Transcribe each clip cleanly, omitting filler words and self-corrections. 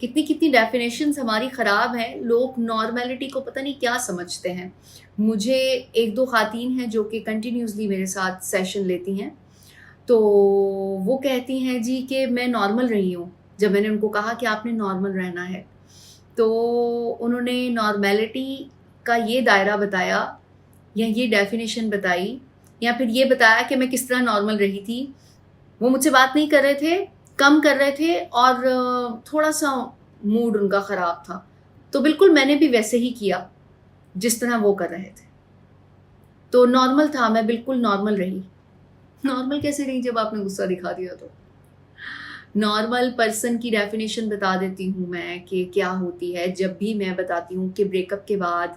कितनी कितनी डेफिनेशंस हमारी ख़राब हैं। लोग नॉर्मेलिटी को पता नहीं क्या समझते हैं। मुझे एक दो खातीन हैं जो कि कंटिन्यूसली मेरे साथ सेशन लेती हैं, तो वो कहती हैं जी कि मैं नॉर्मल रही हूँ। जब मैंने उनको कहा कि आपने नॉर्मल रहना है, तो उन्होंने नॉर्मेलिटी का ये दायरा बताया या ये डेफिनेशन बताई या फिर ये बताया कि मैं किस तरह नॉर्मल रही थी। वो मुझसे बात नहीं कर रहे थे, कम कर रहे थे और थोड़ा-सा मूड उनका ख़राब था। तो बिल्कुल मैंने भी वैसे ही किया, जिस तरह वो कर रहे थे। तो नॉर्मल था, मैं बिल्कुल नॉर्मल रही। नॉर्मल कैसे रही जब आपने गुस्सा दिखा दिया तो? नॉर्मल पर्सन की डेफिनेशन बता देती हूँ मैं कि क्या होती है। जब भी मैं बताती हूँ कि ब्रेकअप के बाद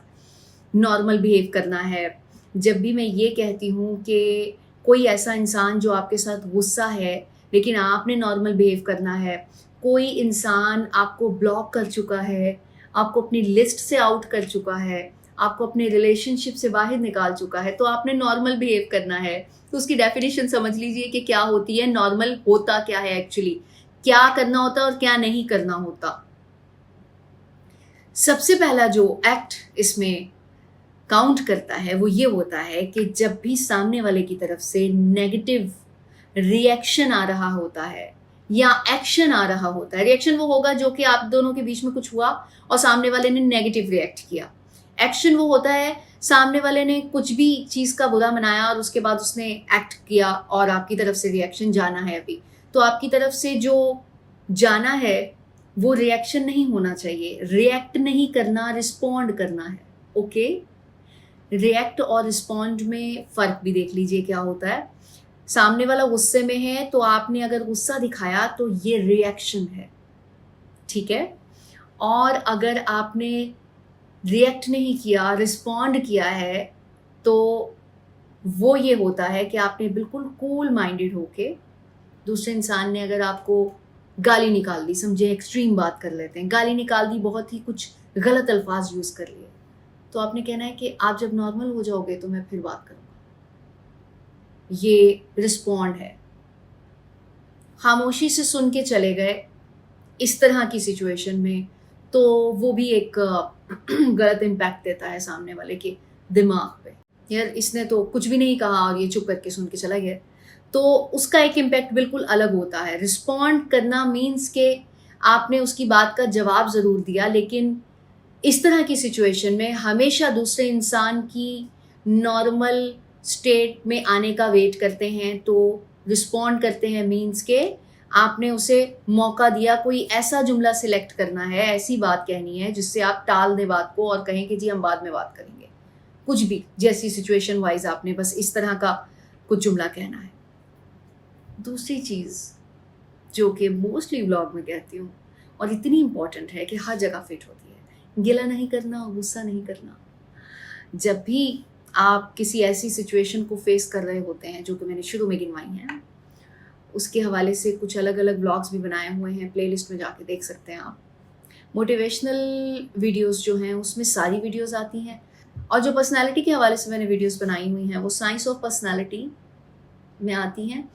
नॉर्मल बिहेव करना है, जब भी मैं ये कहती हूँ कि कोई ऐसा इंसान जो आपके साथ गुस्सा है लेकिन आपने नॉर्मल बिहेव करना है, कोई इंसान आपको ब्लॉक कर चुका है, आपको अपनी लिस्ट से आउट कर चुका है, आपको अपने रिलेशनशिप से बाहर निकाल चुका है, तो आपने नॉर्मल बिहेव करना है। तो उसकी डेफिनेशन समझ लीजिए कि क्या होती है, नॉर्मल होता क्या है एक्चुअली, क्या करना होता है और क्या नहीं करना होता। सबसे पहला जो एक्ट इसमें काउंट करता है वो ये होता है कि जब भी सामने वाले की तरफ से नेगेटिव रिएक्शन आ रहा होता है या एक्शन आ रहा होता है, रिएक्शन वो होगा जो कि आप दोनों के बीच में कुछ हुआ और सामने वाले ने नेगेटिव रिएक्ट किया। एक्शन वो होता है सामने वाले ने कुछ भी चीज़ का बुरा मनाया और उसके बाद उसने एक्ट किया और आपकी तरफ से रिएक्शन जाना है। अभी तो आपकी तरफ से जो जाना है वो रिएक्शन नहीं होना चाहिए, रिएक्ट नहीं करना, रिस्पॉन्ड करना है। ओके, रिएक्ट और रिस्पॉन्ड में फ़र्क भी देख लीजिए क्या होता है। सामने वाला गुस्से में है तो आपने अगर गुस्सा दिखाया तो ये रिएक्शन है, ठीक है? और अगर आपने रिएक्ट नहीं किया, रिस्पॉन्ड किया है, तो वो ये होता है कि आपने बिल्कुल कूल माइंडेड होके, दूसरे इंसान ने अगर आपको गाली निकाल दी, समझे एक्सट्रीम बात कर लेते हैं, गाली निकाल दी, बहुत ही कुछ गलत अल्फाज यूज़ कर लिए, तो आपने कहना है कि आप जब नॉर्मल हो जाओगे तो मैं फिर बात करूँगा। ये रिस्पॉन्ड है। खामोशी से सुन के चले गए इस तरह की सिचुएशन में, तो वो भी एक गलत इम्पैक्ट देता है सामने वाले के दिमाग पे। यार इसने तो कुछ भी नहीं कहा और ये चुप करके सुन के चला गया, तो उसका एक इम्पैक्ट बिल्कुल अलग होता है। रिस्पॉन्ड करना मीन्स के आपने उसकी बात का जवाब ज़रूर दिया, लेकिन इस तरह की सिचुएशन में हमेशा दूसरे इंसान की नॉर्मल स्टेट में आने का वेट करते हैं, तो रिस्पॉन्ड करते हैं मीन्स के आपने उसे मौका दिया। कोई ऐसा जुमला सिलेक्ट करना है, ऐसी बात कहनी है जिससे आप टाल दें बात को और कहें कि जी हम बाद में बात करेंगे। कुछ भी जैसी सिचुएशन वाइज आपने बस इस तरह का कुछ जुमला कहना है। दूसरी चीज़ जो कि मोस्टली व्लॉग में कहती हूँ और इतनी इम्पॉर्टेंट है कि हर जगह फिट होती है, गिला नहीं करना, गुस्सा नहीं करना। जब भी आप किसी ऐसी सिचुएशन को फेस कर रहे होते हैं जो कि मैंने शुरू में गिनवाई हैं, उसके हवाले से कुछ अलग अलग व्लॉग्स भी बनाए हुए हैं, प्लेलिस्ट में जाके देख सकते हैं आप। मोटिवेशनल वीडियोस जो हैं उसमें सारी वीडियोस आती हैं, और जो पर्सनालिटी के हवाले से मैंने वीडियोस बनाई हुई हैं वो साइंस ऑफ पर्सनालिटी में आती हैं,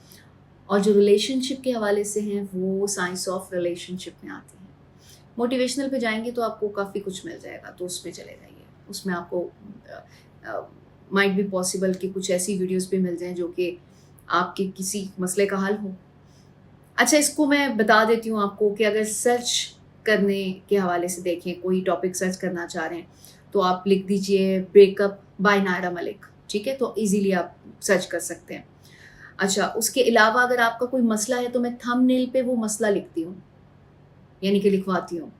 और जो रिलेशनशिप के हवाले से हैं वो साइंस ऑफ रिलेशनशिप में आती हैं। मोटिवेशनल पे जाएंगे तो आपको काफ़ी कुछ मिल जाएगा, तो उसमें चले जाइए। उसमें आपको माइट बी पॉसिबल कि कुछ ऐसी वीडियोस भी मिल जाएं जो कि आपके किसी मसले का हल हो। अच्छा, इसको मैं बता देती हूँ आपको कि अगर सर्च करने के हवाले से देखें, कोई टॉपिक सर्च करना चाह रहे हैं तो आप लिख दीजिए ब्रेकअप बाय नायरा मलिक, ठीक है? तो इजीली आप सर्च कर सकते हैं। अच्छा, उसके अलावा अगर आपका कोई मसला है तो मैं थंबनेल पे वो मसला लिखती हूँ, यानी कि लिखवाती हूँ,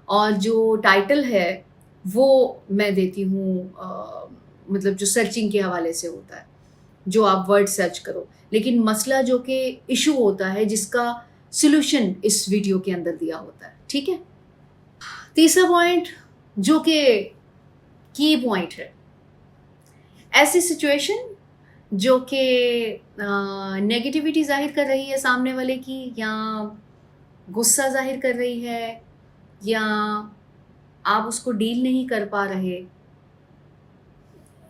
और जो टाइटल है वो मैं देती हूँ, मतलब जो सर्चिंग के हवाले से होता है, जो आप वर्ड सर्च करो, लेकिन मसला जो कि इशू होता है जिसका सॉल्यूशन इस वीडियो के अंदर दिया होता है, ठीक है? तीसरा पॉइंट जो कि की पॉइंट है, ऐसी सिचुएशन जो कि नेगेटिविटी जाहिर कर रही है सामने वाले की, या गुस्सा जाहिर कर रही है, या आप उसको डील नहीं कर पा रहे,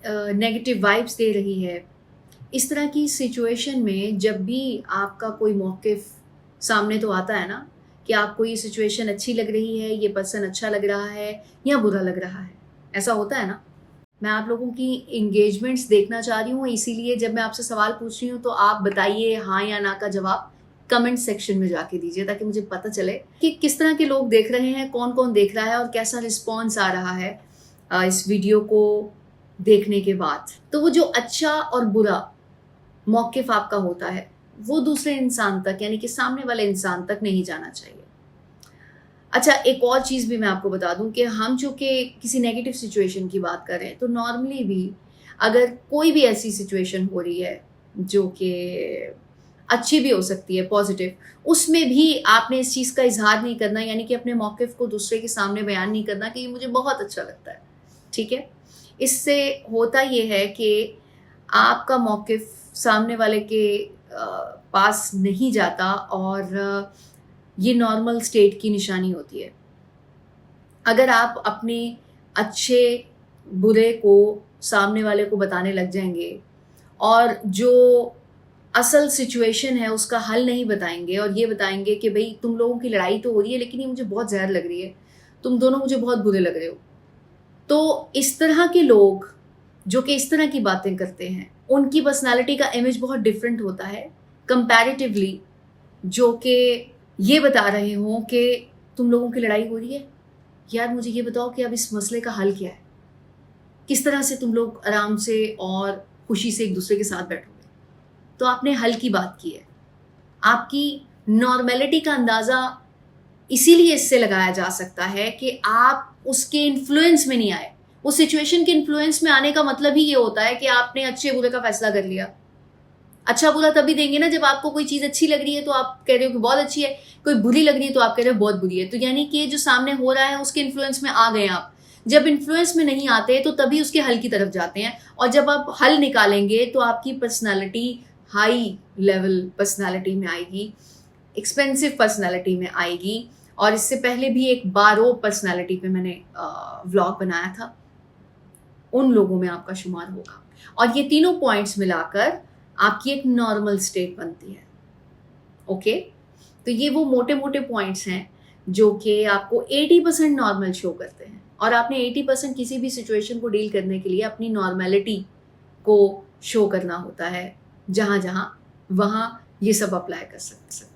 नेगेटिव वाइब्स दे रही है, इस तरह की सिचुएशन में जब भी आपका कोई मौक़िफ़ सामने तो आता है ना कि आपको ये सिचुएशन अच्छी लग रही है, ये पर्सन अच्छा लग रहा है या बुरा लग रहा है। ऐसा होता है ना। मैं आप लोगों की इंगेजमेंट्स देखना चाह रही हूँ, इसीलिए जब मैं आपसे सवाल पूछ रही हूँ तो आप बताइए हाँ या ना का जवाब कमेंट सेक्शन में जाके दीजिए, ताकि मुझे पता चले कि किस तरह के लोग देख रहे हैं, कौन कौन देख रहा है और कैसा रिस्पॉन्स आ रहा है इस वीडियो को देखने के बाद। तो वो जो अच्छा और बुरा मौक़िफ़ आपका होता है वो दूसरे इंसान तक, यानी कि सामने वाले इंसान तक नहीं जाना चाहिए। अच्छा, एक और चीज़ भी मैं आपको बता दूं कि हम जो कि किसी नेगेटिव सिचुएशन की बात कर रहे हैं, तो नॉर्मली भी अगर कोई भी ऐसी सिचुएशन हो रही है जो कि अच्छी भी हो सकती है, पॉजिटिव, उसमें भी आपने इस चीज़ का इजहार नहीं करना, यानी कि अपने मौक़िफ़ को दूसरे के सामने बयान नहीं करना कि मुझे बहुत अच्छा लगता है। ठीक है, इससे होता ये है कि आपका मौक़िफ़ सामने वाले के पास नहीं जाता और ये नॉर्मल स्टेट की निशानी होती है। अगर आप अपने अच्छे बुरे को सामने वाले को बताने लग जाएंगे और जो असल सिचुएशन है उसका हल नहीं बताएंगे और ये बताएंगे कि भाई तुम लोगों की लड़ाई तो हो रही है लेकिन ये मुझे बहुत जहर लग रही है, तुम दोनों मुझे बहुत बुरे लग रहे हो, तो इस तरह के लोग जो कि इस तरह की बातें करते हैं उनकी पर्सनालिटी का इमेज बहुत डिफरेंट होता है कंपैरेटिवली जो कि ये बता रहे हों कि तुम लोगों की लड़ाई हो रही है, यार मुझे ये बताओ कि अब इस मसले का हल क्या है, किस तरह से तुम लोग आराम से और खुशी से एक दूसरे के साथ बैठोगे। तो आपने हल की बात की है। आपकी नॉर्मेलिटी का अंदाज़ा इसीलिए इससे लगाया जा सकता है कि आप उसके इन्फ्लुएंस में नहीं आए। उस सिचुएशन के इन्फ्लुएंस में आने का मतलब ही ये होता है कि आपने अच्छे बुरे का फैसला कर लिया। अच्छा बुरा तभी देंगे ना जब आपको कोई चीज़ अच्छी लग रही है तो आप कह रहे हो कि बहुत अच्छी है, कोई बुरी लग रही है तो आप कह रहे हो बहुत बुरी है। तो यानी कि जो सामने हो रहा है उसके इन्फ्लुएंस में आ गए आप। जब इन्फ्लुएंस में नहीं आते तो तभी उसके हल की तरफ जाते हैं, और जब आप हल निकालेंगे तो आपकी पर्सनालिटी हाई लेवल पर्सनालिटी में आएगी, एक्सपेंसिव पर्सनालिटी में आएगी। और इससे पहले भी एक बारो पर्सनालिटी पे मैंने व्लॉग बनाया था, उन लोगों में आपका शुमार होगा। और ये तीनों पॉइंट्स मिलाकर आपकी एक नॉर्मल स्टेट बनती है। ओके, तो ये वो मोटे मोटे पॉइंट्स हैं जो कि आपको 80% नॉर्मल शो करते हैं, और आपने 80% किसी भी सिचुएशन को डील करने के लिए अपनी नॉर्मेलिटी को शो करना होता है। जहाँ जहाँ वहाँ ये सब अप्लाई कर सकते हैं।